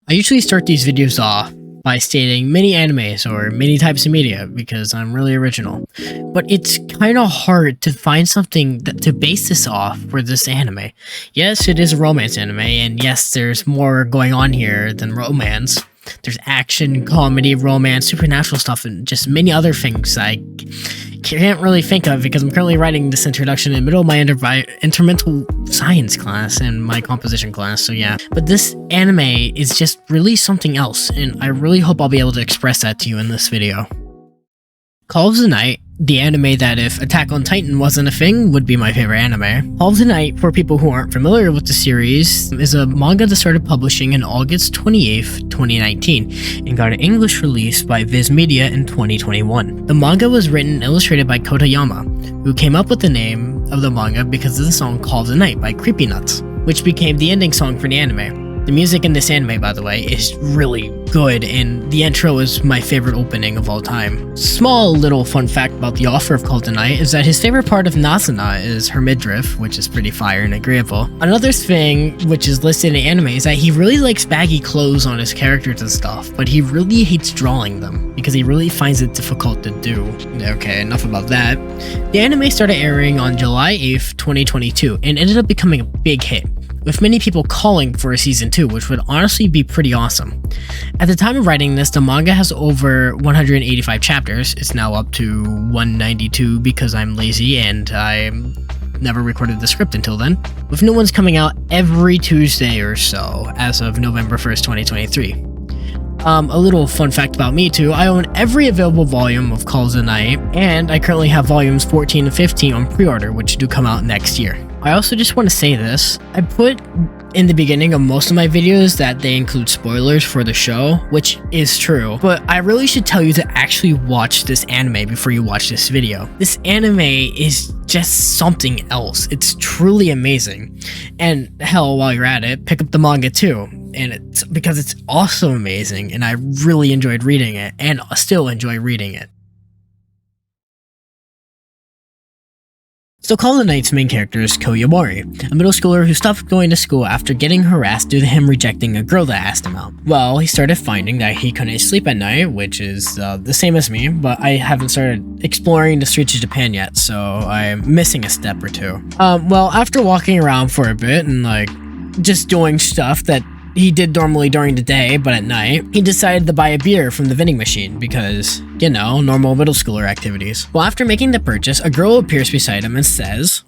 I usually start these videos off by stating many animes or many types of media because I'm really original. But it's kind of hard to find something to base this off for this anime. Yes, it is a romance anime, and yes, there's more going on here than romance. There's action, comedy, romance, supernatural stuff, and just many other things I can't really think of because I'm currently writing this introduction in the middle of my intermental science class and my composition class, so yeah. But this anime is just really something else, and I really hope I'll be able to express that to you in this video. Call of the Night, the anime that if Attack on Titan wasn't a thing, would be my favorite anime. Call of the Night, for people who aren't familiar with the series, is a manga that started publishing in August 28th, 2019, and got an English release by Viz Media in 2021. The manga was written and illustrated by Kou Yamori, who came up with the name of the manga because of the song Call of the Night by CreepyNuts, which became the ending song for the anime. The music in this anime, by the way, is really good, and the intro is my favorite opening of all time. Small little fun fact about the author of Call of the Night is that his favorite part of Nazuna is her midriff, which is pretty fire and agreeable. Another thing which is listed in anime is that he really likes baggy clothes on his characters and stuff, but he really hates drawing them because he really finds it difficult to do. Okay, enough about that. The anime started airing on July 8th, 2022, and ended up becoming a big hit, with many people calling for a season 2, which would honestly be pretty awesome. At the time of writing this, the manga has over 185 chapters. It's now up to 192 because I'm lazy and I never recorded the script until then, with new ones coming out every Tuesday or so as of November 1st, 2023. A little fun fact about me too, I own every available volume of Call of the Night, and I currently have volumes 14 and 15 on pre-order, which do come out next year. I also just want to say this, I put in the beginning of most of my videos that they include spoilers for the show, which is true, but I really should tell you to actually watch this anime before you watch this video. This anime is just something else. It's truly amazing. And hell, while you're at it, pick up the manga too. And it's because it's also amazing, and I really enjoyed reading it, and still enjoy reading it. So Call of the Night's main character is Kou Yamori, a middle schooler who stopped going to school after getting harassed due to him rejecting a girl that asked him out. Well, he started finding that he couldn't sleep at night, which is the same as me, but I haven't started exploring the streets of Japan yet, so I'm missing a step or two. Well, after walking around for a bit and just doing stuff that he did normally during the day, but at night, he decided to buy a beer from the vending machine because, you know, normal middle schooler activities. Well, after making the purchase, a girl appears beside him and says,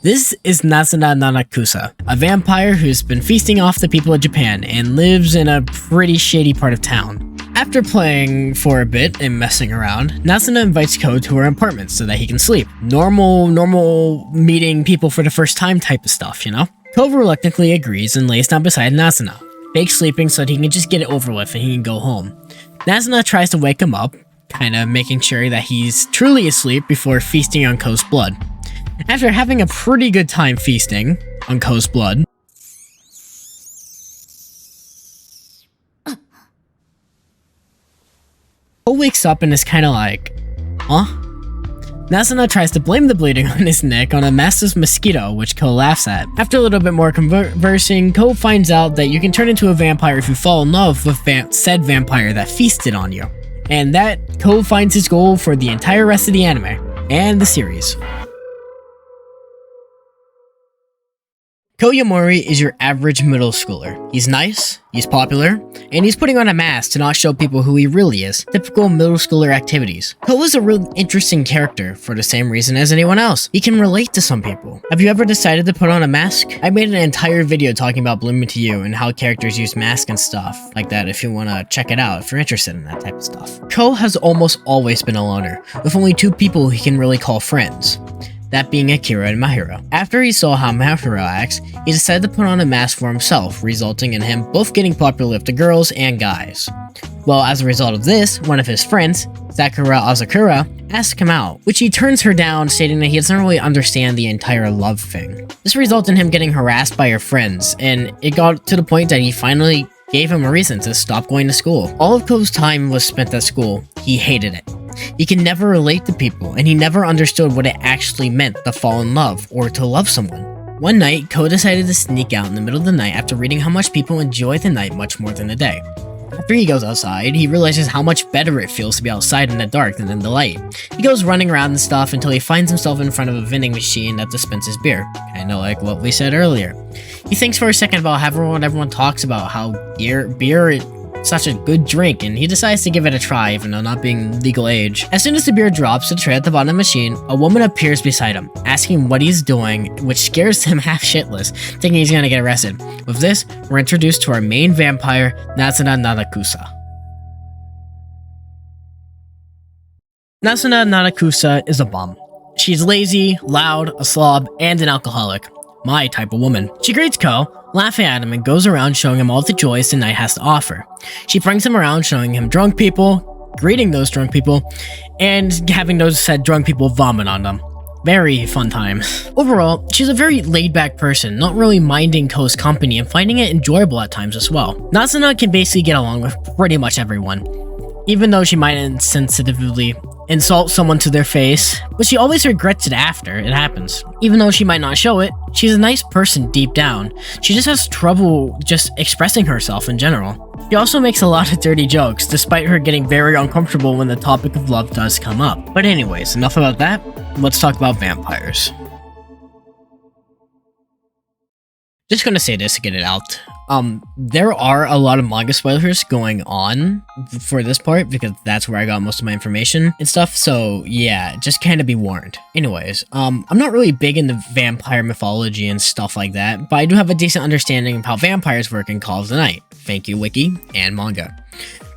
This is Nazuna Nanakusa, a vampire who's been feasting off the people of Japan and lives in a pretty shady part of town. After playing for a bit and messing around, Nazuna invites Kou to her apartment so that he can sleep. Normal meeting people for the first time type of stuff, you know? Kou reluctantly agrees and lays down beside Nazuna, fake sleeping so that he can just get it over with and he can go home. Nazuna tries to wake him up, kinda making sure that he's truly asleep before feasting on Kou's blood. After having a pretty good time feasting on Kou's blood, Kou wakes up and is kinda like, huh? Nazuna tries to blame the bleeding on his neck on a massive mosquito, which Kou laughs at. After a little bit more conversing, Kou finds out that you can turn into a vampire if you fall in love with said vampire that feasted on you. And that Kou finds his goal for the entire rest of the anime and the series. Kou Yamori is your average middle schooler. He's nice, he's popular, and he's putting on a mask to not show people who he really is. Typical middle schooler activities. Kou is a real interesting character for the same reason as anyone else. He can relate to some people. Have you ever decided to put on a mask? I made an entire video talking about Blooming to You and how characters use masks and stuff like that if you want to check it out if you're interested in that type of stuff. Kou has almost always been a loner, with only 2 people he can really call friends. That being Akira and Mahiro. After he saw how Mahiro acts, he decided to put on a mask for himself, resulting in him both getting popular with the girls and guys. Well, as a result of this, one of his friends, Sakura Azakura, asks him out, which he turns her down, stating that he doesn't really understand the entire love thing. This results in him getting harassed by her friends, and it got to the point that he finally gave him a reason to stop going to school. All of Kou's time was spent at school. He hated it. He can never relate to people, and he never understood what it actually meant to fall in love or to love someone. One night, Kou decided to sneak out in the middle of the night after reading how much people enjoy the night much more than the day. After he goes outside, he realizes how much better it feels to be outside in the dark than in the light. He goes running around and stuff until he finds himself in front of a vending machine that dispenses beer, kinda like what we said earlier. He thinks for a second about how everyone talks about how beer is such a good drink, and he decides to give it a try even though not being legal age. As soon as the beer drops to the tray at the bottom of the machine, a woman appears beside him, asking him what he's doing, which scares him half shitless, thinking he's gonna get arrested. With this, we're introduced to our main vampire, Nazuna Nanakusa. Nazuna Nanakusa is a bum. She's lazy, loud, a slob, and an alcoholic. My type of woman. She greets Kou, laughing at him, and goes around showing him all the joys the night has to offer. She brings him around showing him drunk people, greeting those drunk people, and having those said drunk people vomit on them. Very fun times. Overall, she's a very laid-back person, not really minding Kou's company and finding it enjoyable at times as well. Nazuna can basically get along with pretty much everyone, even though she might insensitively insult someone to their face, but she always regrets it after it happens. Even though she might not show it, she's a nice person deep down. She just has trouble just expressing herself in general. She also makes a lot of dirty jokes, despite her getting very uncomfortable when the topic of love does come up. But anyways, enough about that. Let's talk about vampires. Just gonna say this to get it out. There are a lot of manga spoilers going on for this part because that's where I got most of my information and stuff, so yeah, just kind of be warned. Anyways, I'm not really big into vampire mythology and stuff like that, but I do have a decent understanding of how vampires work in Call of the Night. Thank you, Wiki and manga.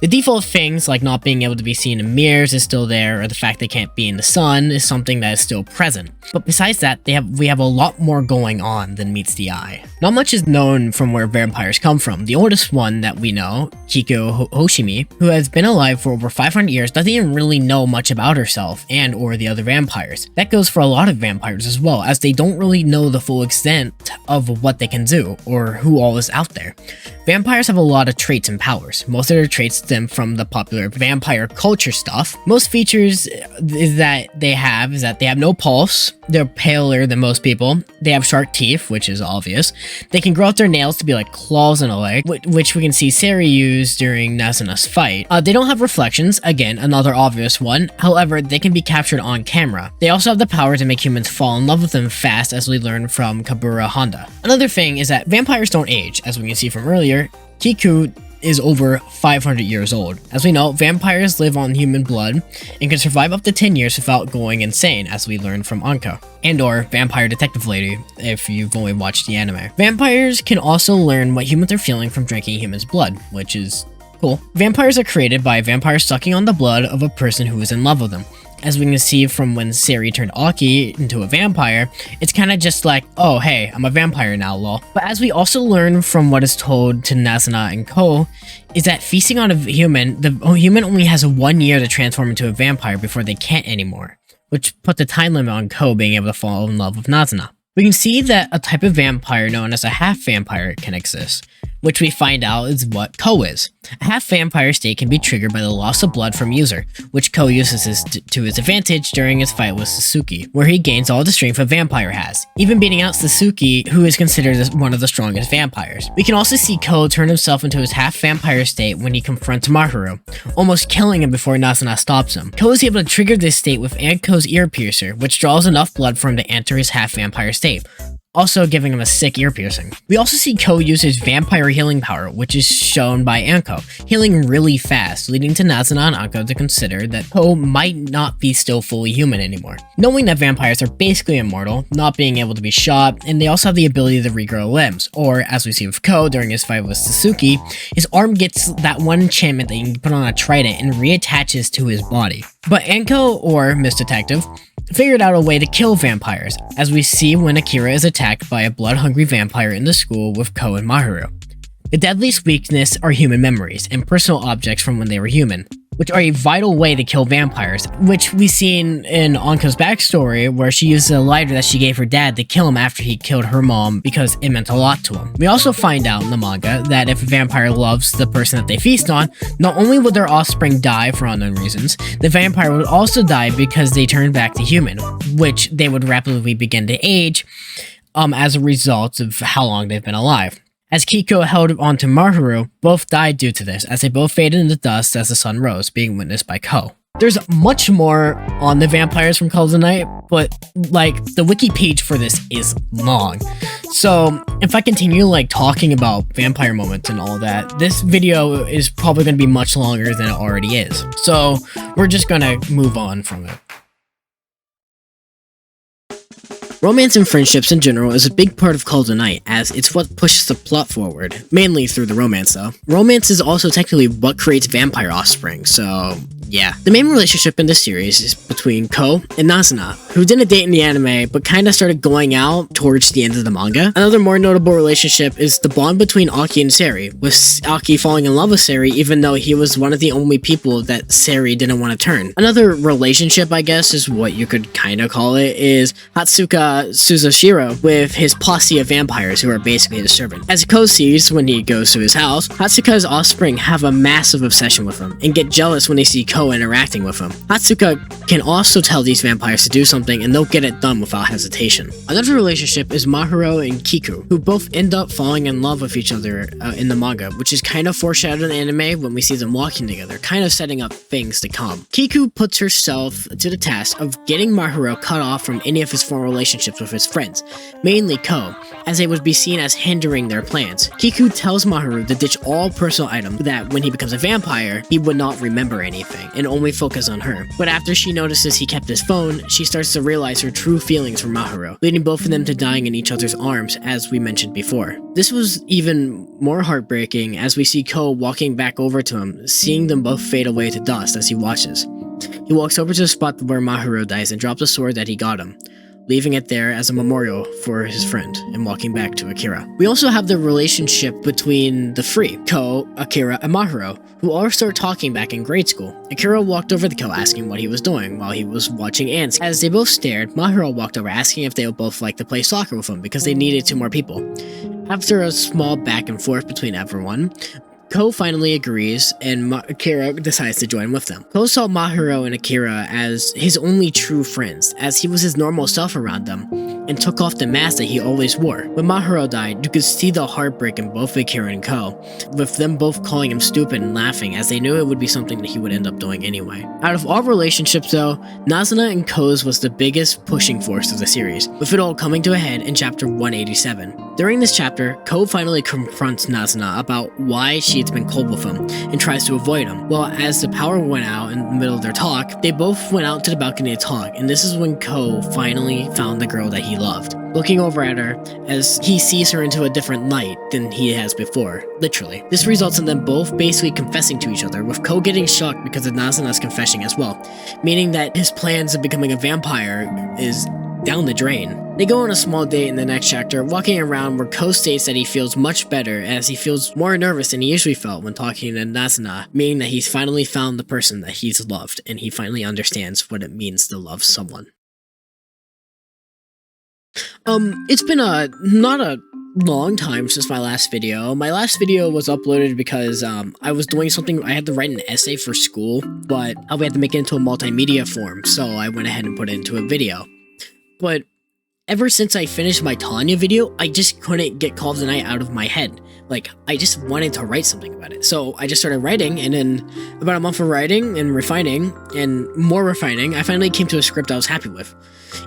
The default things like not being able to be seen in mirrors is still there, or the fact they can't be in the sun is something that is still present. But besides that, we have a lot more going on than meets the eye. Not much is known from where vampires come from. The oldest one that we know, Kiko Hoshimi, who has been alive for over 500 years, doesn't even really know much about herself and or the other vampires. That goes for a lot of vampires as well, as they don't really know the full extent of what they can do, or who all is out there. Vampires have a lot of traits and powers. Most of their traits stem from the popular vampire culture stuff. Most features that they have no pulse, they're paler than most people, they have sharp teeth, which is obvious, they can grow out their nails to be like claws in a leg, which we can see Sari use during Nazuna's fight. They don't have reflections, again, another obvious one, however, they can be captured on camera. They also have the power to make humans fall in love with them fast, as we learned from Kabura Honda. Another thing is that vampires don't age, as we can see from earlier. Kiku is over 500 years old. As we know, vampires live on human blood and can survive up to 10 years without going insane, as we learned from Anko, and or Vampire Detective Lady, if you've only watched the anime. Vampires can also learn what humans are feeling from drinking humans' blood, which is cool. Vampires are created by vampires sucking on the blood of a person who is in love with them. As we can see from when Sari turned Aki into a vampire, it's kind of just like, oh hey, I'm a vampire now, lol. But as we also learn from what is told to Nazuna and Kou, is that feasting on a human, the human only has 1 year to transform into a vampire before they can't anymore, which put the time limit on Kou being able to fall in love with Nazuna. We can see that a type of vampire known as a half-vampire can exist, which we find out is what Kou is. A half-vampire state can be triggered by the loss of blood from user, which Kou uses to his advantage during his fight with Sasuke, where he gains all the strength a vampire has, even beating out Sasuke, who is considered one of the strongest vampires. We can also see Kou turn himself into his half-vampire state when he confronts Maharu, almost killing him before Nazuna stops him. Kou is able to trigger this state with Anko's ear piercer, which draws enough blood for him to enter his half-vampire state, also giving him a sick ear piercing. We also see Kou use his vampire healing power, which is shown by Anko, healing really fast, leading to Nazuna and Anko to consider that Kou might not be still fully human anymore. Knowing that vampires are basically immortal, not being able to be shot, and they also have the ability to regrow limbs, or as we see with Kou during his fight with Sasuke, his arm gets that one enchantment that you can put on a trident and reattaches to his body. But Anko, or Miss Detective, figured out a way to kill vampires, as we see when Akira is attacked by a blood-hungry vampire in the school with Kou and Maharu. The deadliest weakness are human memories and personal objects from when they were human. which are a vital way to kill vampires, which we seen in Anka's backstory, where she used a lighter that she gave her dad to kill him after he killed her mom because it meant a lot to him. We also find out in the manga that if a vampire loves the person that they feast on, not only would their offspring die for unknown reasons, the vampire would also die because they turned back to human, which they would rapidly begin to age as a result of how long they've been alive. As Kiko held onto Maharu, both died due to this, as they both faded into dust as the sun rose, being witnessed by Kou. There's much more on the vampires from Call of the Night, but like the wiki page for this is long. So if I continue like talking about vampire moments and all that, this video is probably going to be much longer than it already is. So we're just going to move on from it. Romance and friendships in general is a big part of Call of the Night, as it's what pushes the plot forward, mainly through the romance though. Romance is also technically what creates vampire offspring, so yeah. The main relationship in this series is between Kou and Nazuna, who didn't date in the anime, but kinda started going out towards the end of the manga. Another more notable relationship is the bond between Aki and Sari, with Aki falling in love with Sari even though he was one of the only people that Sari didn't want to turn. Another relationship, I guess, is what you could kinda call it, is Hatsuka Suzushiro with his posse of vampires who are basically his servant. As Kou sees when he goes to his house, Hatsuka's offspring have a massive obsession with him and get jealous when they see Kou interacting with him. Hatsuka can also tell these vampires to do something and they'll get it done without hesitation. Another relationship is Maharu and Kiku, who both end up falling in love with each other in the manga, which is kind of foreshadowed in the anime when we see them walking together, kind of setting up things to come. Kiku puts herself to the task of getting Maharu cut off from any of his former relationships with his friends, mainly Kou, as they would be seen as hindering their plans. Kiku tells Maharu to ditch all personal items, that when he becomes a vampire, he would not remember anything and only focus on her. But after she notices he kept his phone, she starts to realize her true feelings for Maharu, leading both of them to dying in each other's arms, as we mentioned before. This was even more heartbreaking as we see Kou walking back over to him, seeing them both fade away to dust as he watches. He walks over to the spot where Maharu dies and drops a sword that he got him, leaving it there as a memorial for his friend, and walking back to Akira. We also have the relationship between the three, Kou, Akira, and Maharu, who all start talking back in grade school. Akira walked over to Kou asking what he was doing while he was watching ants. As they both stared, Maharu walked over asking if they would both like to play soccer with him because they needed 2 more people. After a small back and forth between everyone, Kou finally agrees, and Akira decides to join with them. Kou saw Maharu and Akira as his only true friends, as he was his normal self around them, and took off the mask that he always wore. When Maharu died, you could see the heartbreak in both Akira and Kou, with them both calling him stupid and laughing, as they knew it would be something that he would end up doing anyway. Out of all relationships though, Nazuna and Kou's was the biggest pushing force of the series, with it all coming to a head in chapter 187. During this chapter, Kou finally confronts Nazuna about why she's been cold with him, and tries to avoid him. Well, as the power went out in the middle of their talk, they both went out to the balcony to talk, and this is when Kou finally found the girl that he loved. Looking over at her, as he sees her into a different light than he has before, literally. This results in them both basically confessing to each other, with Kou getting shocked because of Nazuna's confession as well, meaning that his plans of becoming a vampire is down the drain. They go on a small date in the next chapter, walking around where Kou states that he feels much better as he feels more nervous than he usually felt when talking to Nazuna, meaning that he's finally found the person that he's loved, and he finally understands what it means to love someone. It's been not a long time since my last video. My last video was uploaded because I was doing something. I had to write an essay for school, but we had to make it into a multimedia form, so I went ahead and put it into a video. But ever since I finished my Tanya video, I just couldn't get Call of the Night out of my head. Like, I just wanted to write something about it. So I just started writing, and then about a month of writing and refining, and more refining, I finally came to a script I was happy with.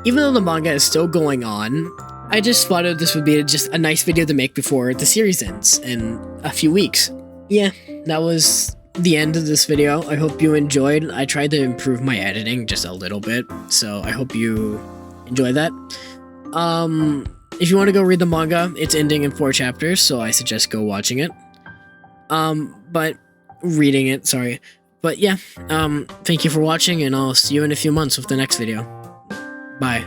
Even though the manga is still going on, I just thought this would be just a nice video to make before the series ends in a few weeks. Yeah, that was the end of this video. I hope you enjoyed. I tried to improve my editing just a little bit, so I hope you enjoy that. If you want to go read the manga, it's ending in 4 chapters, so I suggest go watching it. But reading it, sorry. But yeah, thank you for watching, and I'll see you in a few months with the next video. Bye.